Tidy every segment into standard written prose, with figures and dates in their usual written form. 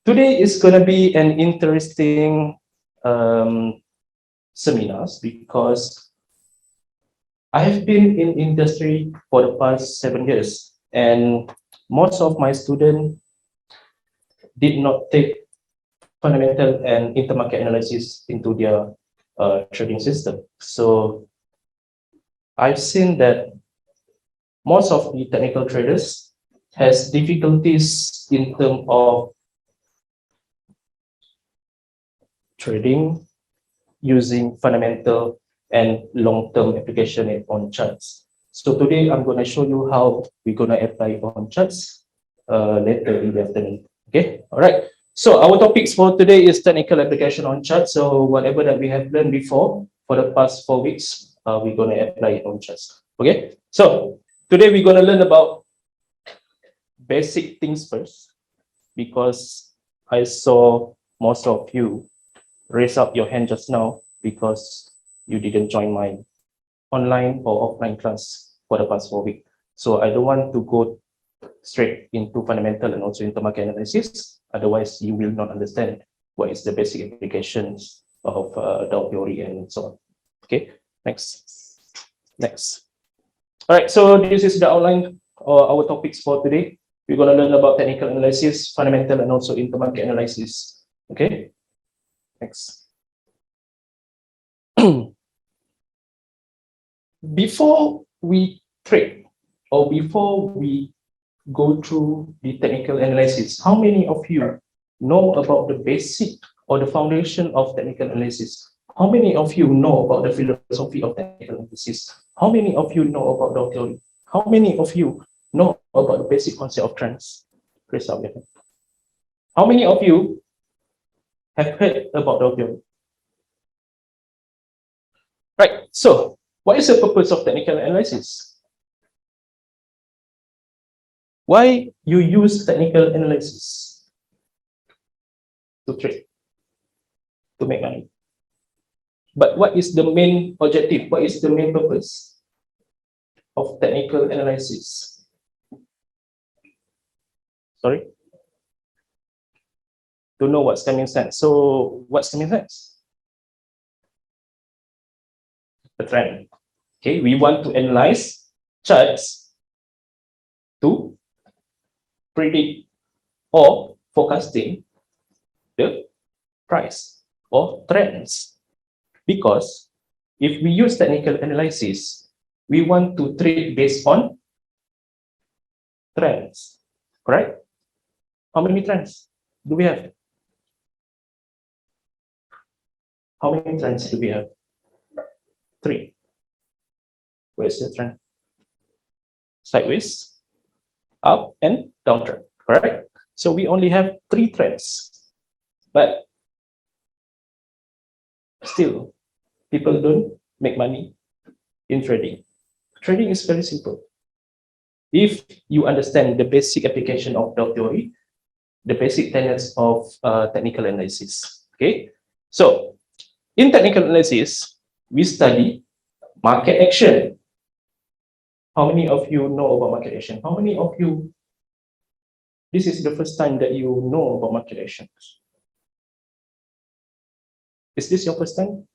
Today is going to be an interesting seminars because I have been in industry for the past 7 years, and most of my students did not take fundamental and intermarket analysis into their trading system. So I've seen that most of the technical traders has difficulties in terms of trading using fundamental and long-term application on charts. So today I'm going to show you how we're going to apply on charts later in the afternoon. Okay, all right. So our topics for today is technical application on charts. So whatever that we have learned before for the past 4 weeks, we're going to apply it on charts. Okay, so today we're going to learn about basic things first, because I saw most of you raise up your hand just now because you didn't join my online or offline class for the past 4 weeks. So I don't want to go straight into fundamental and also intermarket analysis. Otherwise, you will not understand what is the basic applications of Dow theory and so on. Okay, next. All right, so this is the outline or our topics for today. We're going to learn about technical analysis, fundamental, and also intermarket analysis. Okay, next. Before we trade or before we go through the technical analysis, how many of you know about the basic or the foundation of technical analysis? How many of you know about the philosophy of technical analysis? How many of you know about Dow theory? How many of you know about the basic concept of trends? Raise up your hand. How many of you have heard about Dow theory? Right, so what is the purpose of technical analysis? Why you use technical analysis? To trade, to make money. But what is the main objective? What is the main purpose of technical analysis? Sorry? To know what's coming next. So what's coming next? The trend. Okay, we want to analyze charts to predict or forecasting the price or trends. Because if we use technical analysis, we want to trade based on trends, correct? How many trends do we have? How many trends do we have? 3. Where's the trend? Sideways, up, and downtrend, correct? So we only have 3 trends, but still, people don't make money in trading. Trading is very simple. If you understand the basic application of Dow theory, the basic tenets of technical analysis. Okay, so in technical analysis, we study market action. How many of you know about market action? How many of you, this is the first time that you know about market action? Is this your first time?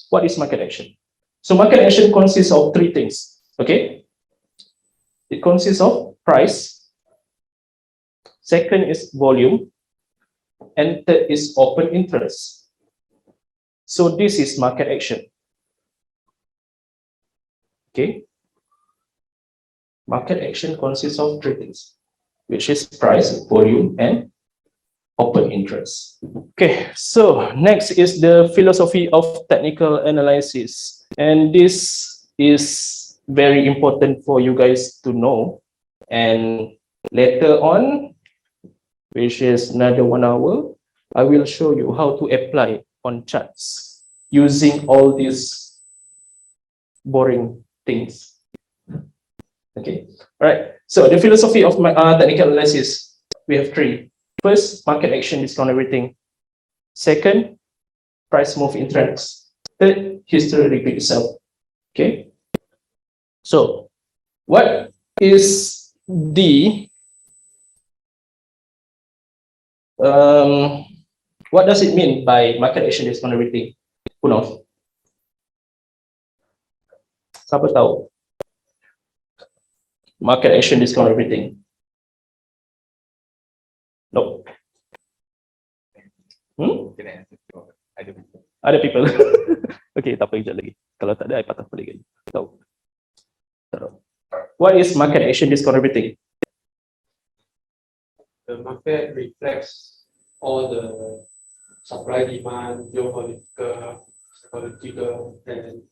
What is market action? So market action consists of 3 things, okay? It consists of price, second is volume, and third is open interest. So this is market action. Okay? Market action consists of 3 things, which is price, volume, and open interest. Okay, so next is the philosophy of technical analysis. And this is very important for you guys to know. And later on, which is another 1 hour, I will show you how to apply on charts using all these boring things. Okay, all right. So the philosophy of technical analysis, we have 3. First, market action, discount everything. Second, price move in trends. Third, history repeat itself. Okay. So what is the What does it mean by market action discount everything? Who knows? Siapa tahu? Market action discount everything. No. Ada people. Okay, tak apa, kejap lagi. Kalau tak ada, I patah balik lagi. Tahu. What is market action discount everything? The market reflects all the supply, demand, geopolitical, psychological, and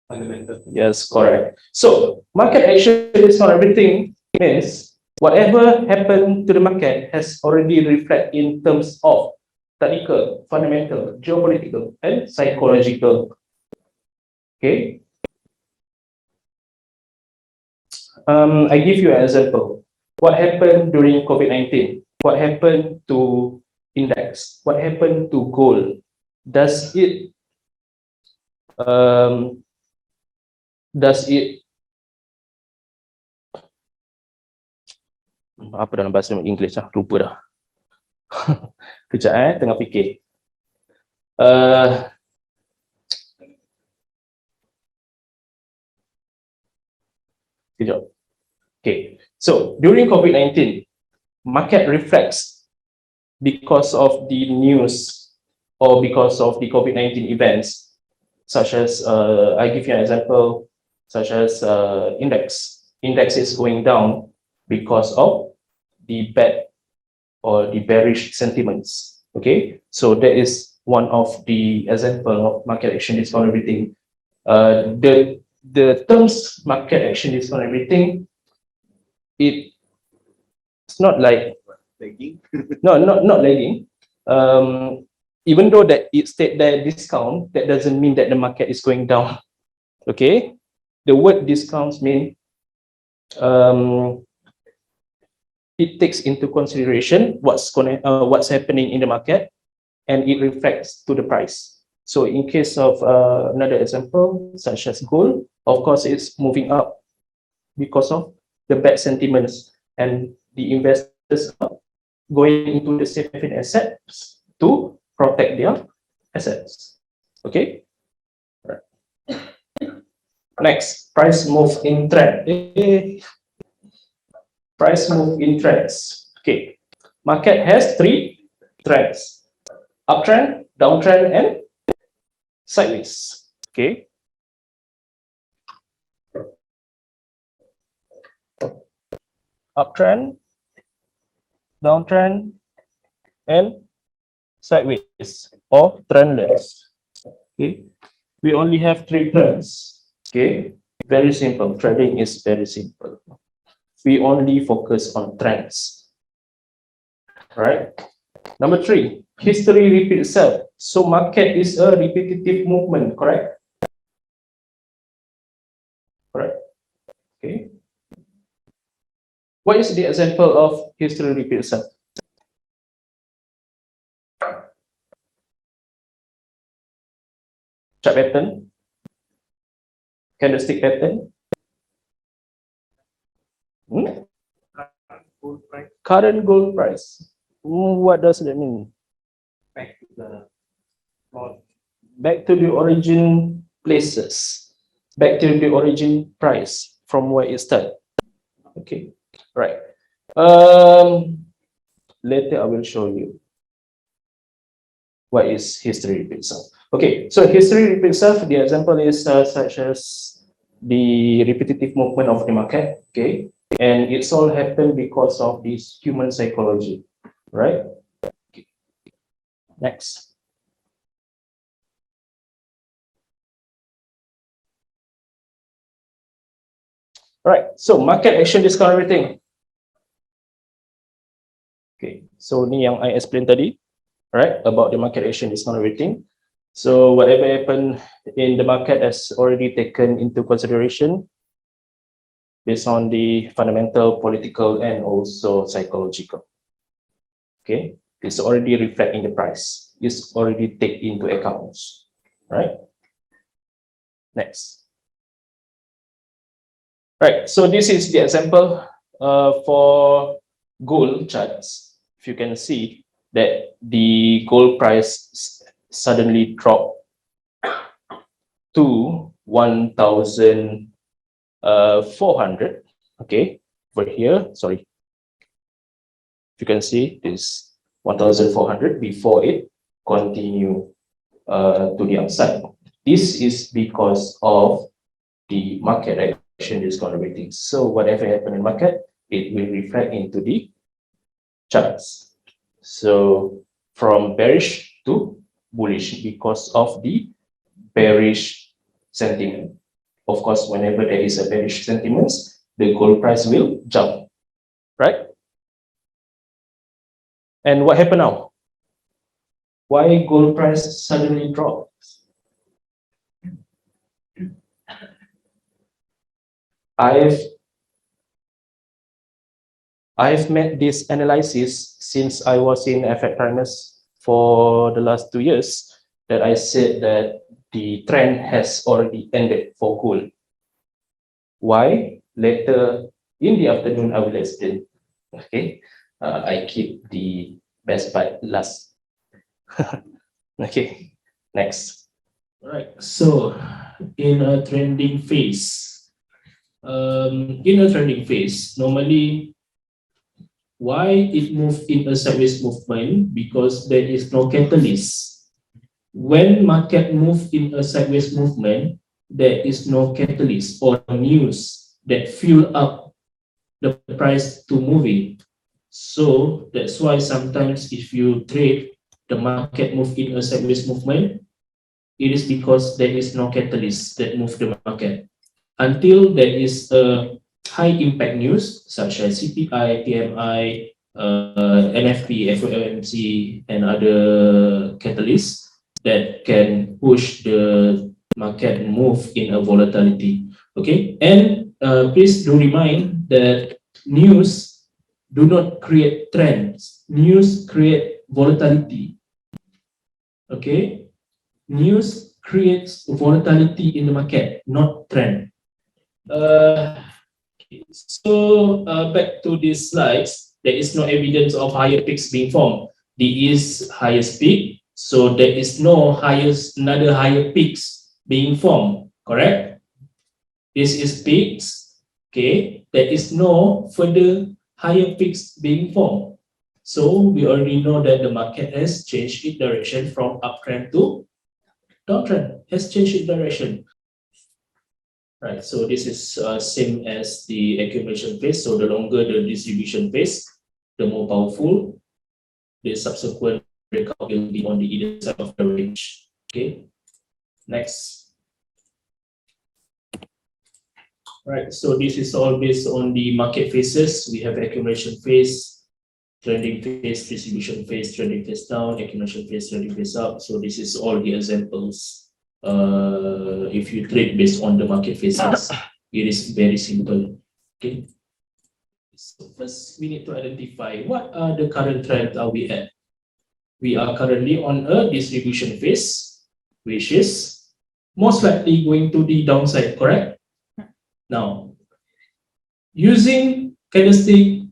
fundamental. Yes, correct. So market action discount everything means whatever happened to the market has already reflected in terms of technical, fundamental, geopolitical, and psychological. Okay. I give you an example. What happened during COVID-19? What happened to index? What happened to gold? Does it apa dalam bahasa Inggeris lah, lupa dah. Kejap tengah fikir. Kejap. Okay, so during COVID-19, market reflects because of the news or because of the COVID-19 events, such as, I give you an example, such as index. Index is going down because of the bad or the bearish sentiments. Okay, so that is one of the example of market action discount everything. The terms market action discount everything, it's not like lagging. No, not lagging. Even though that it state that discount, that doesn't mean that the market is going down. Okay, the word discounts mean it takes into consideration what's happening in the market, and it reflects to the price. So in case of another example, such as gold, of course it's moving up because of the bad sentiments, and the investors are going into the safe haven assets to protect their assets. Okay. Right. Next, price move in trend. Price move in trends. Okay, market has three trends: uptrend, downtrend, and sideways. Okay. Uptrend, downtrend, and sideways or trendless. Okay, we only have three trends. Okay, very simple. Trading is very simple. We only focus on trends. Right. Number three, history repeats itself. So market is a repetitive movement, correct? Correct. Okay. What is the example of history repeats itself? Chart pattern, candlestick pattern, current gold price. What does that mean? Back to the origin places, back to the origin price from where it started. Okay, right. Later I will show you what is history repeats itself. Okay, so history repeats itself. The example is such as the repetitive movement of the market. Okay, and it's all happened because of this human psychology, right? Okay. Next. Right, so market action discount everything. Okay, so ni yang I explain tadi, right, about the market action discount everything. So whatever happened in the market has already taken into consideration based on the fundamental, political, and also psychological. Okay, it's already reflecting the price. It's already taken into accounts, right? Next. Right, so this is the example for gold charts. If you can see, that the gold price suddenly dropped to 1,400. Okay, over here, sorry, you can see this 1,400 before it continue to the upside. This is because of the market action discount rating. So whatever happened in market, it will reflect into the charts. So from bearish to bullish because of the bearish sentiment. Of course, whenever there is a bearish sentiment, the gold price will jump, right? And what happened now? Why gold price suddenly dropped? I've made this analysis since I was in FX Primus for the last 2 years, that I said that the trend has already ended for gold. Why? Later in the afternoon, I will explain. Okay, I keep the best part last. Okay, next. All right, so in a trending phase, normally why it moved in a sideways movement? Because there is no catalyst. When market move in a sideways movement, there is no catalyst or news that fuel up the price to moving. So that's why sometimes if you trade the market move in a sideways movement, it is because there is no catalyst that move the market. Until there is a high impact news such as CPI, PMI, NFP, FOMC, and other catalysts that can push the market move in a volatility. Okay, and please do remind that news do not create trends. News create volatility. Okay, news creates volatility in the market, not trend. Back to these slides, there is no evidence of higher peaks being formed. There is highest peak, so there is no another higher peaks being formed, correct? This is peaks, okay? There is no further higher peaks being formed. So we already know that the market has changed its direction from uptrend to downtrend, has changed its direction. Right, so this is same as the accumulation phase. So the longer the distribution phase, the more powerful the subsequent breakout will be on the either side of the range. Okay, next. Right, so this is all based on the market phases. We have accumulation phase, trending phase, distribution phase, trending phase down, accumulation phase, trending phase up. So this is all the examples. If you trade based on the market phases, it is very simple. Okay. So first, we need to identify what are the current trends are we at. We are currently on a distribution phase, which is most likely going to the downside, correct? Now, using candlestick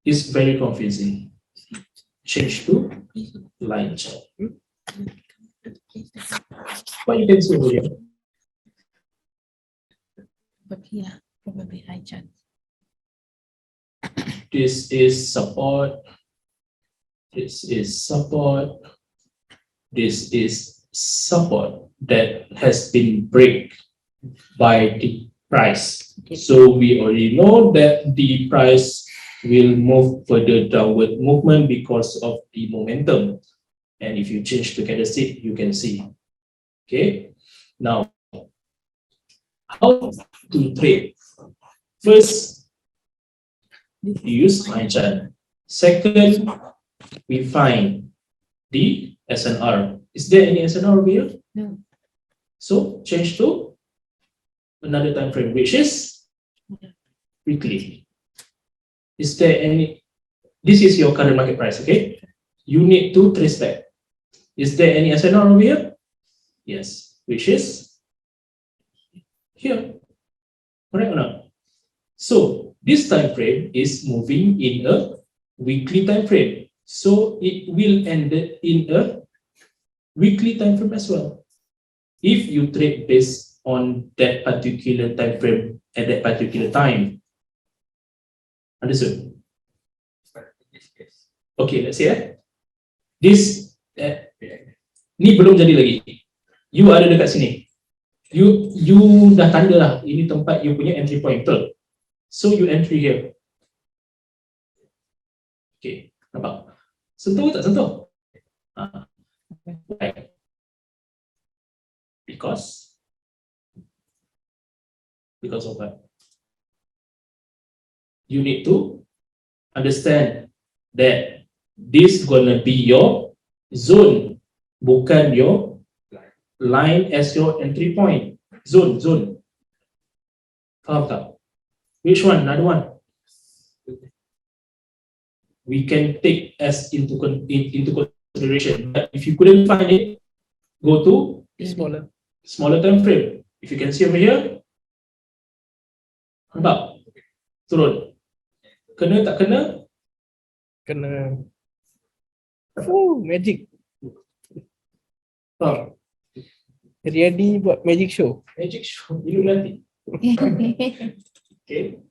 is very confusing. Change to line chart. What you can see over here? But yeah, probably high chance. This is support. This is support. This is support that has been break by the price. Okay. So we already know that the price will move further downward movement because of the momentum. And if you change to candlestick, you can see. Okay. Now, how to trade? First, use line chart. Second, we find the SNR. Is there any SNR over here? No. So change to another time frame, which is weekly. Is there any? This is your current market price, okay? You need to trace back. Is there any SNR over here? Yes, which is here. Correct or not? So this time frame is moving in a weekly time frame. So it will end in a weekly time frame as well. If you trade based on that particular time frame at that particular time. Understood? But in this case, Okay, let's say this ni belum jadi lagi. You ada dekat sini. You dah tanda lah ini tempat you punya entry point, betul? So you entry here. Okay, nampak? Sentuh tak sentuh? Right. Because of what? You need to understand that this gonna be your zone, bukan your line as your entry point. Zone. Faham tak? Which one? Another one. We can take as into consideration. But if you couldn't find it, go to smaller time frame. If you can see over here, nampak? Turun. Kena tak kena? Kena. Oh, magic. Faham? Ready buat magic show. Magic show. Illuminati. Okay.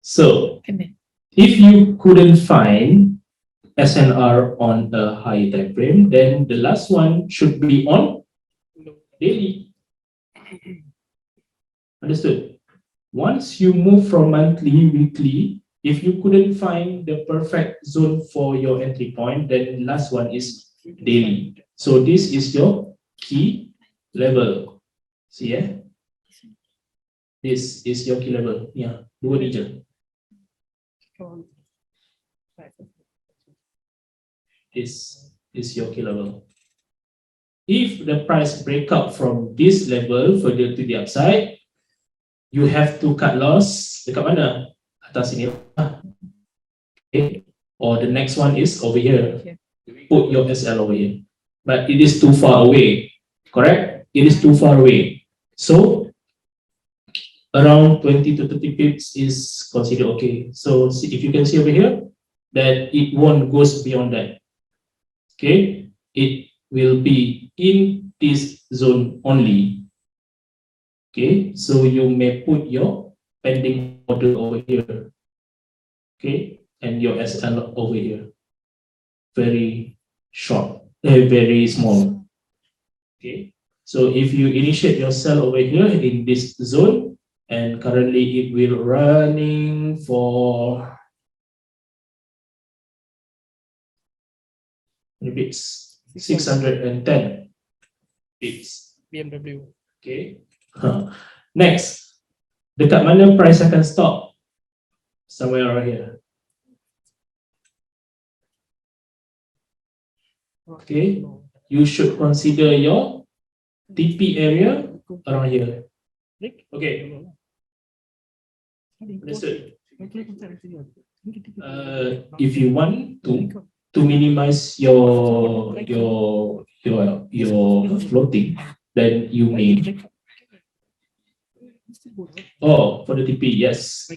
So, Kena. if you couldn't find SNR on a high time frame, then the last one should be on daily. Understood? Once you move from monthly, weekly, if you couldn't find the perfect zone for your entry point, then the last one is daily. So this is your key level. See, this is your key level. Yeah, dua ni je. This is your key level. If the price break up from this level further to the upside, you have to cut loss. Dekat mana? Atas sini. Okay. Or the next one is over here. Put your SL over here. But it is too far away. Correct? It is too far away. So around 20 to 30 pips is considered okay. So if you can see over here, that it won't go beyond that. Okay, it will be in this zone only. Okay, so you may put your pending order over here. Okay, and your SL over here. Very short, very small. Okay, so if you initiate your sell over here in this zone, and currently it will running for maybe it's 610 pips. BMW. Okay. Next, dekat mana price akan stop? Somewhere around here. Okay. You should consider your TP area around here. Okay. Understood? If you want to minimize your floating, then you may. Oh, for the TP, yes.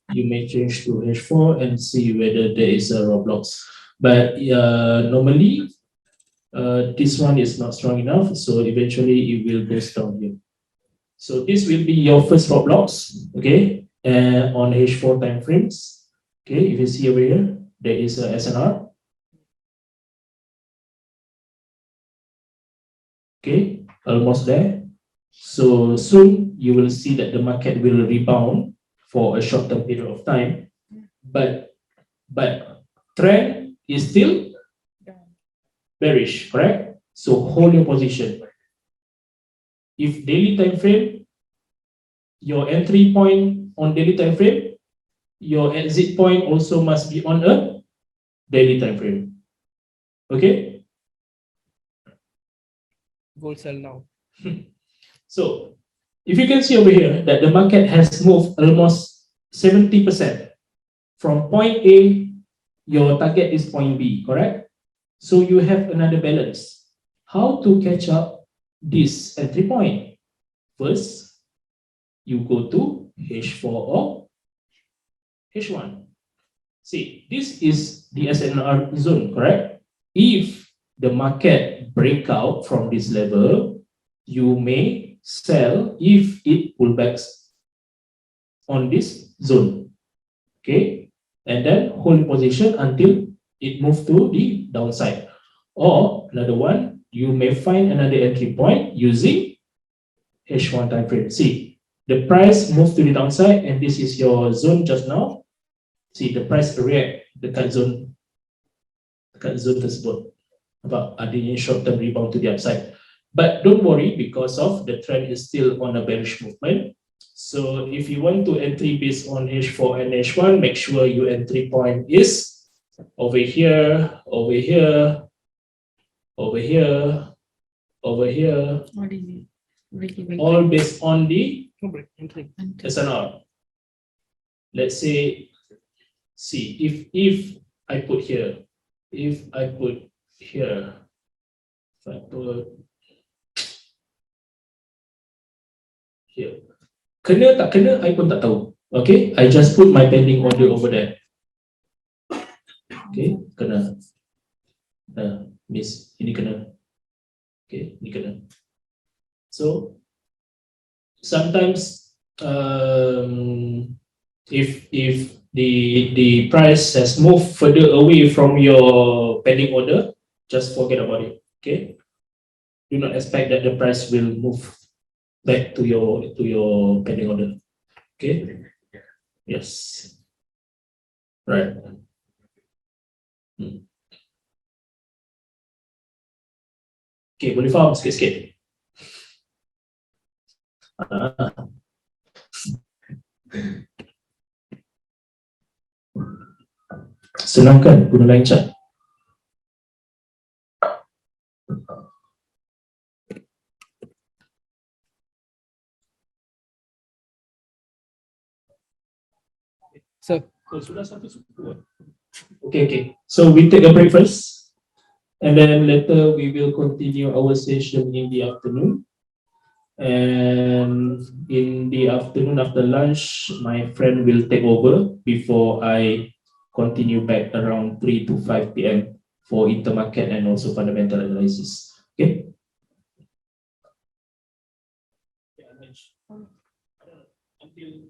You may change to H4 and see whether there is a Roblox. But normally, this one is not strong enough, so eventually it will go down here. So this will be your first Roblox, okay, on H4 time frames. Okay, if you see over here, there is a SNR. Okay, almost there. So soon you will see that the market will rebound for a short-term period of time, but trend is still bearish, correct? So hold your position. If daily time frame, your entry point on daily time frame, your exit point also must be on a daily time frame. Okay? Gold sell now. So if you can see over here that the market has moved almost 70% from point A, your target is point B, correct? So you have another balance. How to catch up this entry point? First, you go to H4 or H1. See, this is the SNR zone, correct? If the market break out from this level, you may sell if it pullbacks on this zone, okay? And then hold position until it moves to the downside. Or another one, you may find another entry point using H1 time frame. See, the price moves to the downside, and this is your zone just now. See, the price react dekat zone tersebut about adanya short-term rebound to the upside. But don't worry, because of the trend is still on a bearish movement. So if you want to entry based on H4 and H1, make sure your entry point is over here, over here, over here, over here, all based on the SNR. Let's say, see, if I put here, if I put here, if I put here, kena tak kena, I pun tak tahu. Okay, I just put my pending order over there. Okay, kena. Miss, ini kena. Okay, ini kena. So sometimes if the price has moved further away from your pending order, just forget about it. Okay, do not expect that the price will move back to your pending order. Okay, yes, right. Okay, boleh faham sikit-sikit. Senang kan guna line chart? So, Sudah satu suku. Okay. So we take a break first, and then later we will continue our session in the afternoon. And in the afternoon after lunch, my friend will take over before I continue back around 3 to 5 p.m. for intermarket and also fundamental analysis. Okay. Until